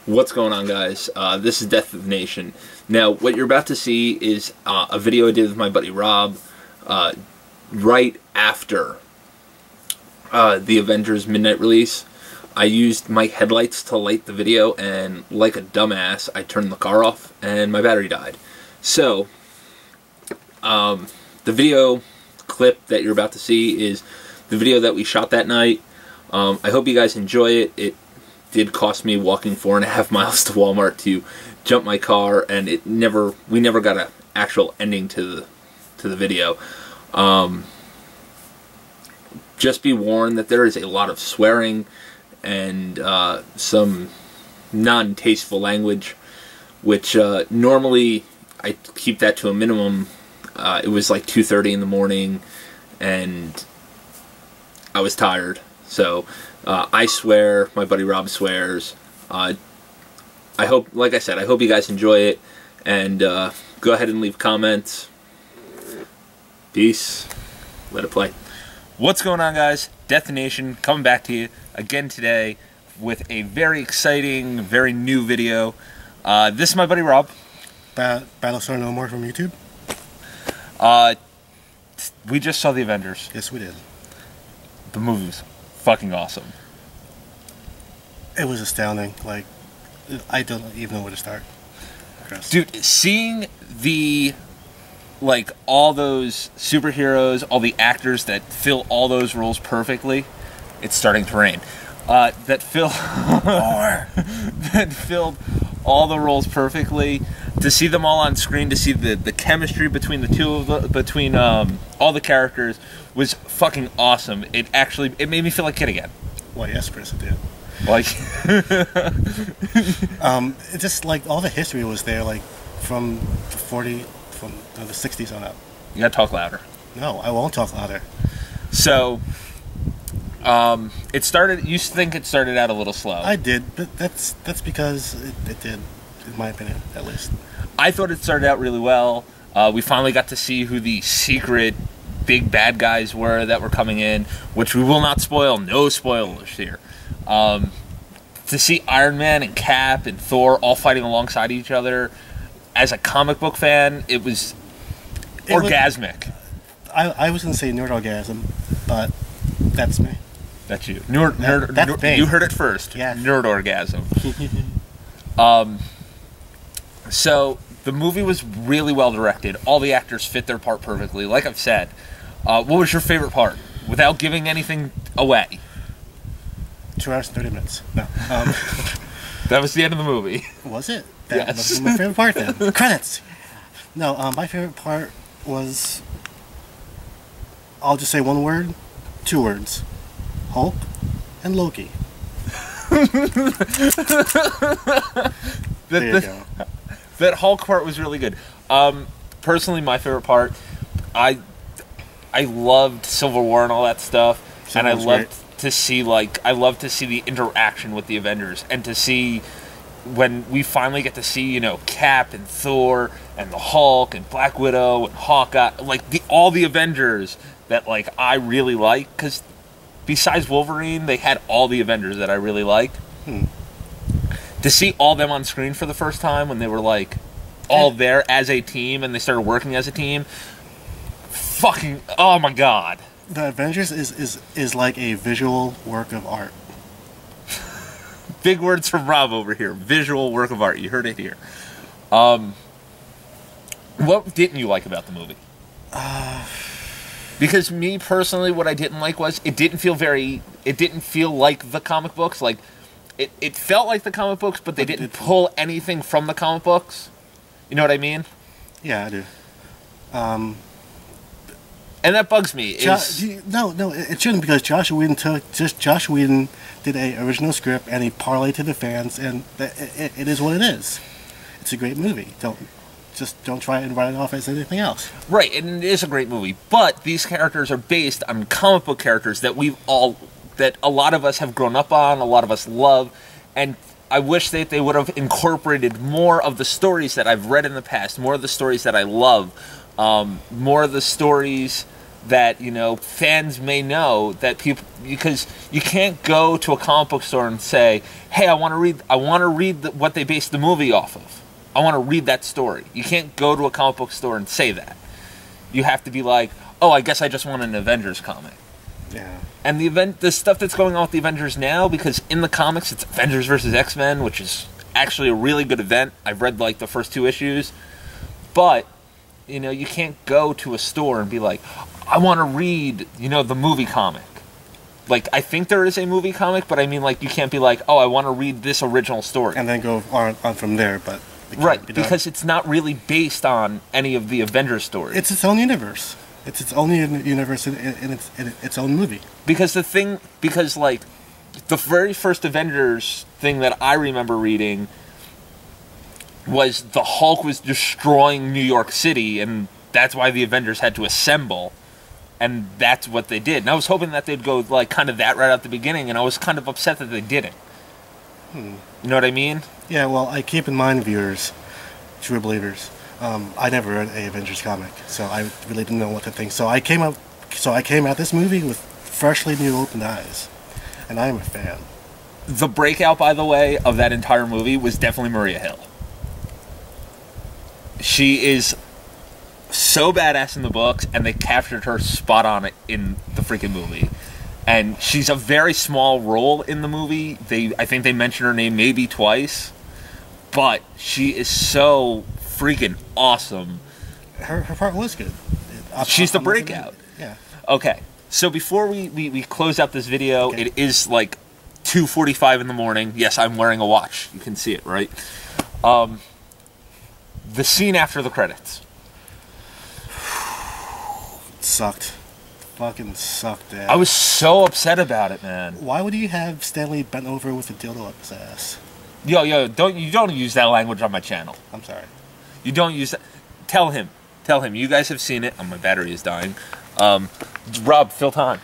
What's going on, guys? This is Death of Nation. Now, what you're about to see is a video I did with my buddy Rob right after the Avengers midnight release. I used my headlights to light the video, and like a dumbass, I turned the car off and my battery died. So, the video clip that you're about to see is the video that we shot that night. I hope you guys enjoy it. It did cost me walking 4.5 miles to Walmart to jump my car, and we never got an actual ending to the video. Just be warned that there is a lot of swearing and some non-tasteful language, which normally I keep that to a minimum. It was like 2:30 in the morning, and I was tired, so I swear. My buddy Rob swears. I hope, like I said, I hope you guys enjoy it, and go ahead and leave comments. Peace. Let it play. What's going on, guys? Death of Nation coming back to you again today with a very exciting, very new video. This is my buddy Rob. Battlestar No More from YouTube. We just saw the Avengers. Yes, we did. The movie was fucking awesome. It was astounding. Like, I don't even know where to start. Chris. Dude, seeing all those superheroes, all the actors that fill all those roles perfectly, it's starting to rain. That filled all the roles perfectly. To see them all on screen, to see the chemistry between all the characters was fucking awesome. It made me feel like a kid again. Well, yes, Chris, it did. Like, it's just like all the history was there, like from the 60s on up. You gotta talk louder. No, I won't talk louder. So, it started. You think it started out a little slow? I did, but that's because it did, in my opinion, at least. I thought it started out really well. We finally got to see who the secret big bad guys were that were coming in, which we will not spoil. No spoilers here. To see Iron Man and Cap and Thor all fighting alongside each other, as a comic book fan, it was orgasmic. I was going to say nerd orgasm, but that's me. That's you. That's me. You heard it first. Yes. Nerd orgasm. So the movie was really well directed. All the actors fit their part perfectly. Like I've said, what was your favorite part? Without giving anything away. 2 hours and 30 minutes. No. That was the end of the movie. Was it? That Yes. was my favorite part then. Credits! No, my favorite part was... I'll just say one word. 2 words. Hulk and Loki. There you go. That Hulk part was really good. Personally, my favorite part, I loved Civil War and all that stuff, and I loved to see the interaction with the Avengers, and to see when we finally get to see, Cap and Thor and the Hulk and Black Widow and Hawkeye, all the Avengers that I really like, because besides Wolverine, they had all the Avengers that I really liked. To see all them on screen for the first time when they were all there as a team and they started working as a team, fucking, oh my god. The Avengers is like a visual work of art. Big words from Rob over here. Visual work of art. You heard it here. What didn't you like about the movie? Because me personally, what I didn't like was it didn't feel like the comic books. It felt like the comic books, but they didn't pull anything from the comic books. You know what I mean? Yeah, I do. And that bugs me. No, it shouldn't, because Josh Whedon did a original script and he parlayed to the fans, and it is what it is. It's a great movie. Don't try and write it off as anything else. Right, and it is a great movie, but these characters are based on comic book characters that that a lot of us have grown up on, a lot of us love, and I wish that they would have incorporated more of the stories that I've read in the past, more of the stories that I love, more of the stories that, you know, fans may know that people, because you can't go to a comic book store and say, hey, I want to read what they based the movie off of. I want to read that story. You can't go to a comic book store and say that. You have to be like, oh, I guess I just want an Avengers comic. Yeah. And the stuff that's going on with the Avengers now, because in the comics it's Avengers versus X-Men, which is actually a really good event. I've read like the first 2 issues, but you know, you can't go to a store and be like, I want to read, you know, the movie comic. Like, I think there is a movie comic, but I mean, like, you can't be like, oh, I want to read this original story. And then go on from there, but... Right, because it's not really based on any of the Avengers stories. It's its own universe. It's its own universe in its own movie. Because like, the very first Avengers thing that I remember reading was the Hulk was destroying New York City, and that's why the Avengers had to assemble, and that's what they did. And I was hoping that they'd go, like, kind of that right at the beginning, and I was kind of upset that they didn't. You know what I mean? Yeah, well, I keep in mind, viewers, true believers, I never read a Avengers comic, so I really didn't know what to think. So I came at this movie with freshly new open eyes, and I am a fan. The breakout, by the way, of that entire movie was definitely Maria Hill. She is so badass in the books, and they captured her spot on it in the freaking movie. And she's a very small role in the movie. I think they mention her name maybe twice, but she is so freaking awesome. Her part was good. She's the breakout. Yeah. Okay, so before we close out this video, okay. It is like 2:45 in the morning. Yes, I'm wearing a watch. You can see it, right? The scene after the credits. It sucked. Fucking sucked, Dad. I was so upset about it, man. Why would you have Stanley bent over with a dildo up his ass? Yo, you don't use that language on my channel. I'm sorry. You don't use that. Tell him. You guys have seen it. Oh, my battery is dying. Rob, fill time.